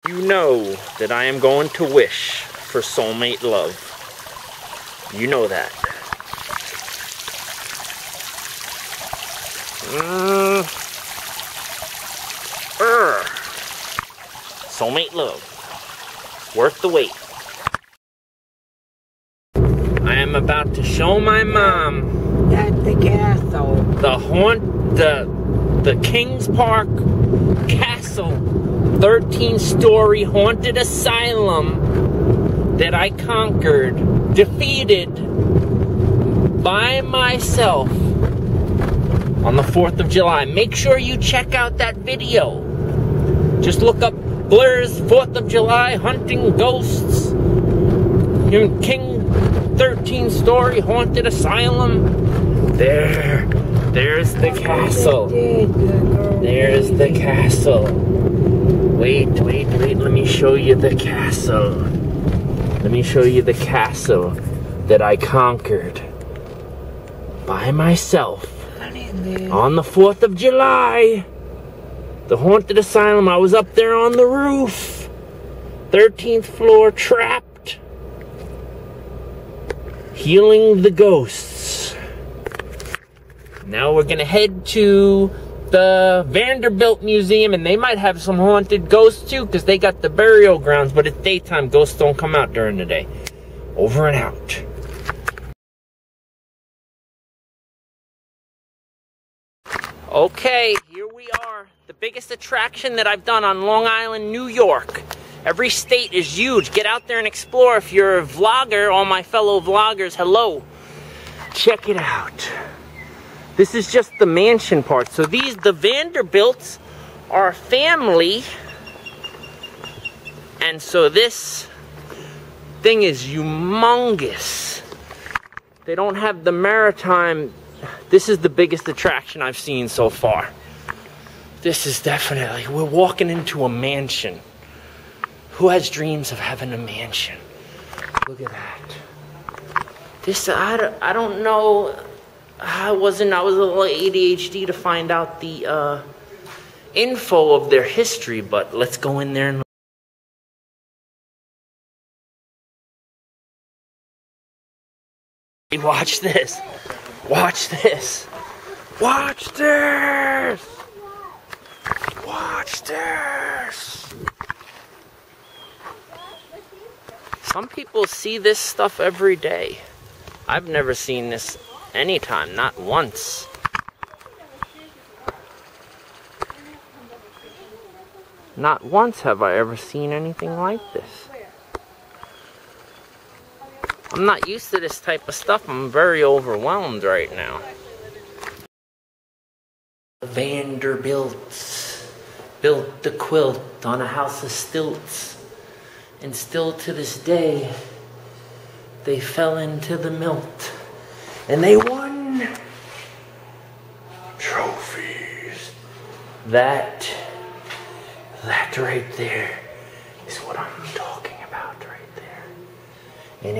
You know that I am going to wish for soulmate love. You know that. Soulmate love. Worth the wait. I am about to show my mom That's the castle. the Kings Park Castle, 13-story haunted asylum that I conquered, defeated by myself on the 4th of July. Make sure you check out that video. Just look up Blair's 4th of July hunting ghosts in King 13-story haunted asylum. There's the castle. There's the castle. Wait, let me show you the castle. Let me show you the castle that I conquered by myself on the 4th of July. The haunted asylum, I was up there on the roof. 13th floor, trapped. Healing the ghosts. Now we're gonna head to the Vanderbilt Museum, and they might have some haunted ghosts too, because they got the burial grounds, but it's daytime. Ghosts don't come out during the day. Over and out. Okay, here we are. The biggest attraction that I've done on Long Island, New York. Every state is huge. Get out there and explore. If you're a vlogger, all my fellow vloggers, hello. Check it out. This is just the mansion part. So the Vanderbilts are a family. And so this thing is humongous. They don't have the maritime. This is the biggest attraction I've seen so far. This is definitely, we're walking into a mansion. Who has dreams of having a mansion? Look at that. This, I don't know. I was a little ADHD to find out the info of their history, but let's go in there and watch this. Watch this. Watch this. Watch this. Some people see this stuff every day. I've never seen this anytime, not once. Not once have I ever seen anything like this. I'm not used to this type of stuff. I'm very overwhelmed right now. Vanderbilts built the quilt on a house of stilts. And still to this day, they fell into the milt. And they won trophies. That right there is what I'm talking about right there. An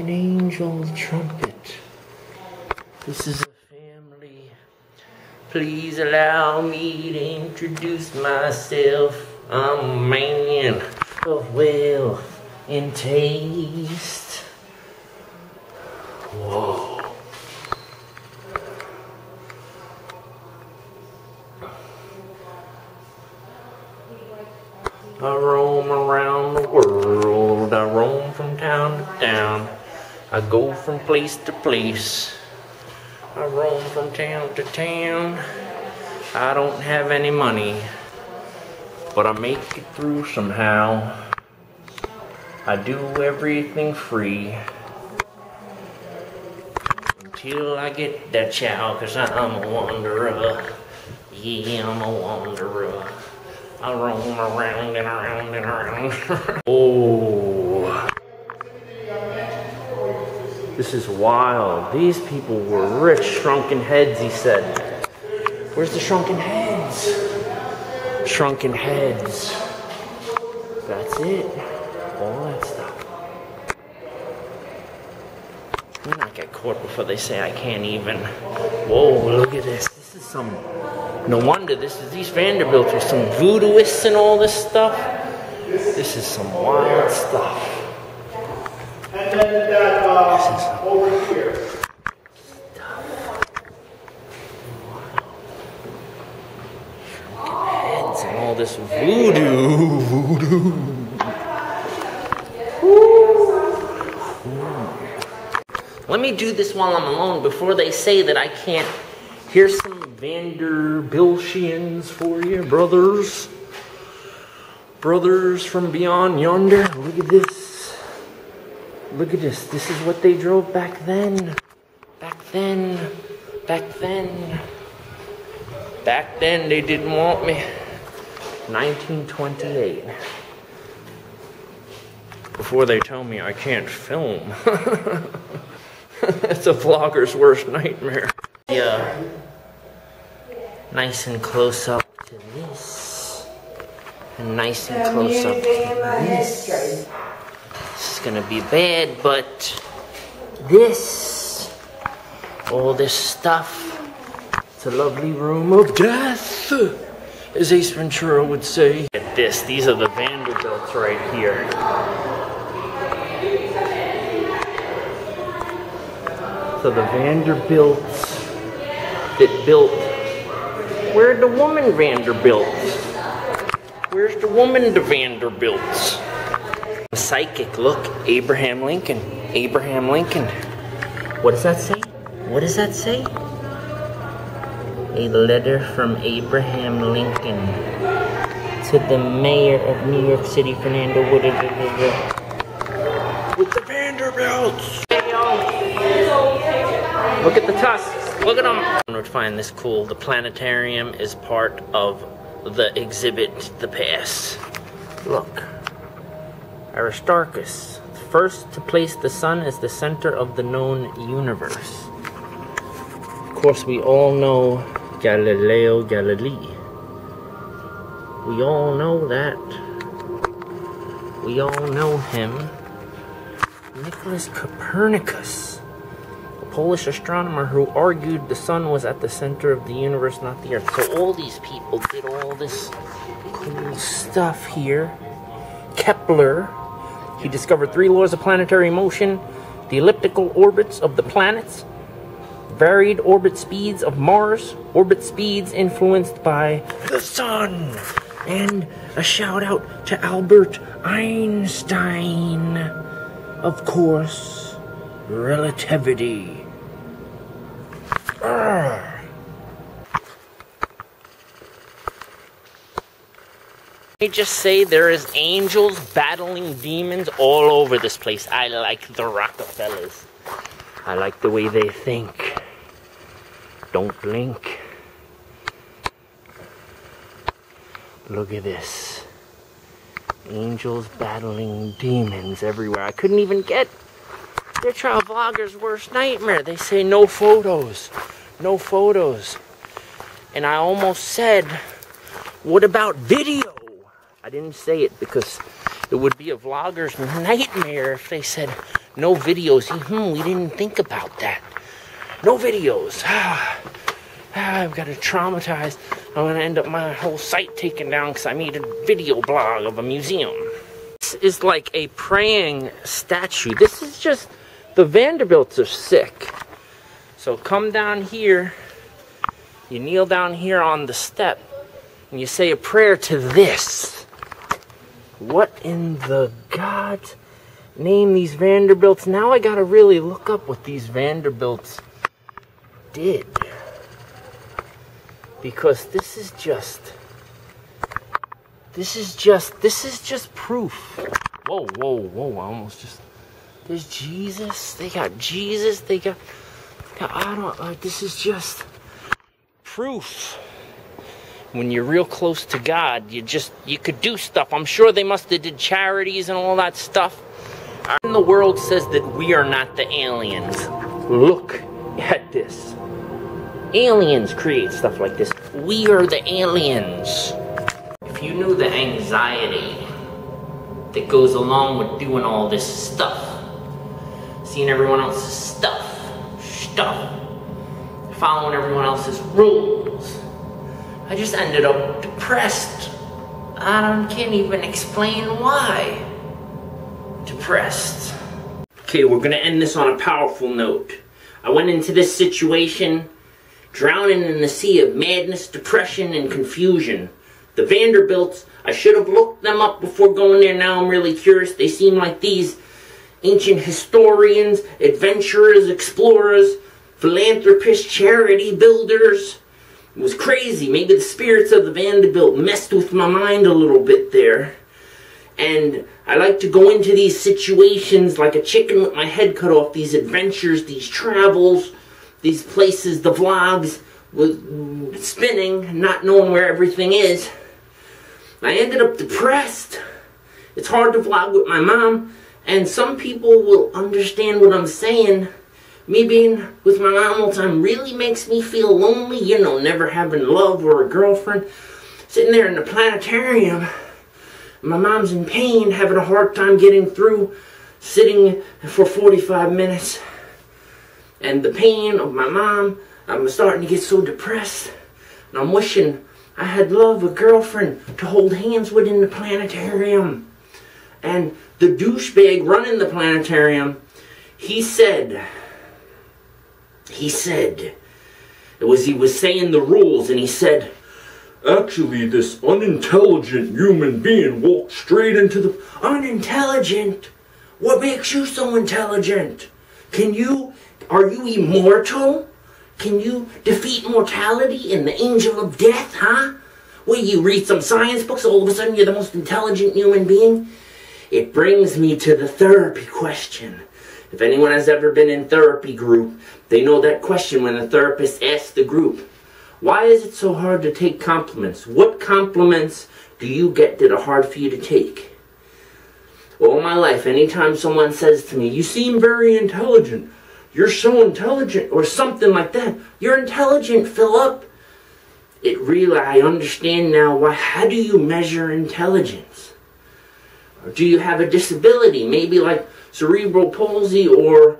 angel trumpet. This is a family. Please allow me to introduce myself. I'm a man of wealth and taste. Whoa. I roam around the world. I roam from town to town. I go from place to place. I roam from town to town. I don't have any money, but I make it through somehow. I do everything free until I get that chow, 'cause I'm a wanderer. Yeah, I'm a wanderer. I roam around and around and around. Oh. This is wild. These people were rich. Shrunken heads, he said. Where's the shrunken heads? Shrunken heads. That's it. All that stuff. Let me not get caught before they say I can't even. Whoa, look at this. This is some, no wonder these Vanderbilts are some voodooists and all this stuff. This is some wild stuff. And then that over here. Heads and all this voodoo. Let me do this while I'm alone before they say that I can't. Here's some Vanderbiltians for you, brothers. Brothers from beyond yonder. Look at this. Look at this. This is what they drove back then. Back then. Back then. Back then they didn't want me. 1928. Before they tell me I can't film. It's a vlogger's worst nightmare. Yeah. Nice and close up to this. And nice and close up to this. This is gonna be bad, but this, all this stuff, it's a lovely room of death, as Ace Ventura would say. Look at this, these are the Vanderbilts right here. So the Vanderbilts that built, where'd the woman Vanderbilts? Where's the woman, the Vanderbilts? Psychic, look, Abraham Lincoln. Abraham Lincoln. What does that say? What does that say? A letter from Abraham Lincoln to the mayor of New York City, Fernando Wood. With the Vanderbilts. Look at the tusks. Look at them. I would find this cool. The planetarium is part of the exhibit, the pass. Look. Aristarchus, first to place the sun as the center of the known universe. Of course, we all know Galileo Galilei. We all know that. We all know him. Nicholas Copernicus, a Polish astronomer who argued the sun was at the center of the universe, not the earth. So all these people did all this cool stuff here. Kepler, he discovered 3 laws of planetary motion, the elliptical orbits of the planets, varied orbit speeds of Mars, orbit speeds influenced by the sun, and a shout out to Albert Einstein. Of course, relativity. Let me just say there is angels battling demons all over this place. I like the Rockefellers. I like the way they think. Don't blink. Look at this. Angels battling demons everywhere. I couldn't even get their child vlogger's worst nightmare. They say no photos. No photos. And I almost said, what about video? I didn't say it because it would be a vlogger's nightmare if they said no videos. We didn't think about that. No videos. I've got to traumatize. I'm going to end up my whole site taken down because I made a video blog of a museum. This is like a praying statue. This is just, the Vanderbilts are sick. So come down here, you kneel down here on the step, and you say a prayer to this. What in the God's name, these Vanderbilts? Now I gotta really look up what these Vanderbilts did. Because this is just proof. Whoa, whoa, whoa, I almost just, there's Jesus, they got Jesus, they got this is just proof. When you're real close to God, you could do stuff. I'm sure they must have did charities and all that stuff. And the world says that we are not the aliens. Look at this. Aliens create stuff like this. We are the aliens. If you knew the anxiety that goes along with doing all this stuff, seeing everyone else's stuff, following everyone else's rules, I just ended up depressed. Can't even explain why. Depressed. Okay, we're gonna end this on a powerful note. I went into this situation drowning in the sea of madness, depression, and confusion. The Vanderbilts, I should have looked them up before going there. Now I'm really curious. They seem like these ancient historians, adventurers, explorers, philanthropists, charity builders. It was crazy. Maybe the spirits of the Vanderbilt messed with my mind a little bit there. And I like to go into these situations like a chicken with my head cut off. These adventures, these travels, these places, the vlogs, with spinning, not knowing where everything is. I ended up depressed. It's hard to vlog with my mom, and some people will understand what I'm saying. Me being with my mom all the time really makes me feel lonely, you know, never having love or a girlfriend. Sitting there in the planetarium, my mom's in pain, having a hard time getting through, sitting for 45 minutes. And the pain of my mom, I'm starting to get so depressed. And I'm wishing I had love, a girlfriend to hold hands with in the planetarium. And the douchebag running the planetarium, he said, he was saying the rules, and he said, actually, this unintelligent human being walked straight into the... Unintelligent? What makes you so intelligent? Are you immortal? Can you defeat mortality and the angel of death, huh? Will you read some science books, all of a sudden you're the most intelligent human being? It brings me to the therapy question. If anyone has ever been in therapy group, they know that question when the therapist asks the group, why is it so hard to take compliments? What compliments do you get that are hard for you to take? All my life, anytime someone says to me, you seem very intelligent, you're so intelligent, or something like that, you're intelligent, Philip. I understand now why. How do you measure intelligence? Or do you have a disability, maybe like cerebral palsy or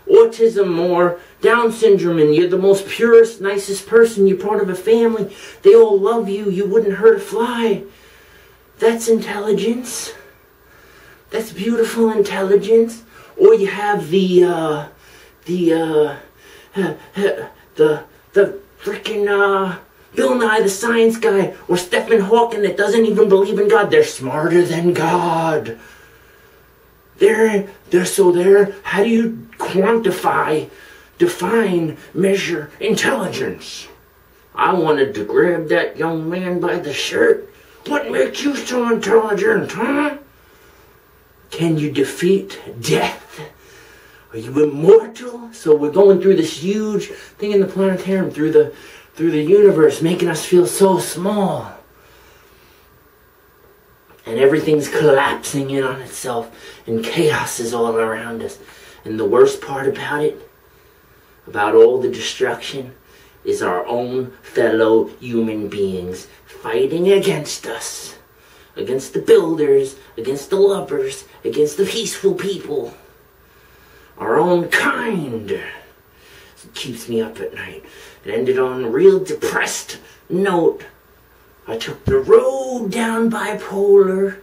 autism or Down syndrome, and you're the most purest, nicest person, you're part of a family, they all love you, you wouldn't hurt a fly. That's intelligence. That's beautiful intelligence. Or you have the freaking Bill Nye the Science Guy, or Stephen Hawking that doesn't even believe in God. They're smarter than God. How do you quantify, define, measure intelligence? I wanted to grab that young man by the shirt. What makes you so intelligent, huh? Can you defeat death? Are you immortal? So we're going through this huge thing in the planetarium, through the universe, making us feel so small. And everything's collapsing in on itself, and chaos is all around us. And the worst part about it, about all the destruction, is our own fellow human beings fighting against us. Against the builders, against the lovers, against the peaceful people. Our own kind. It keeps me up at night. It ended on a real depressed note. I took the road down bipolar.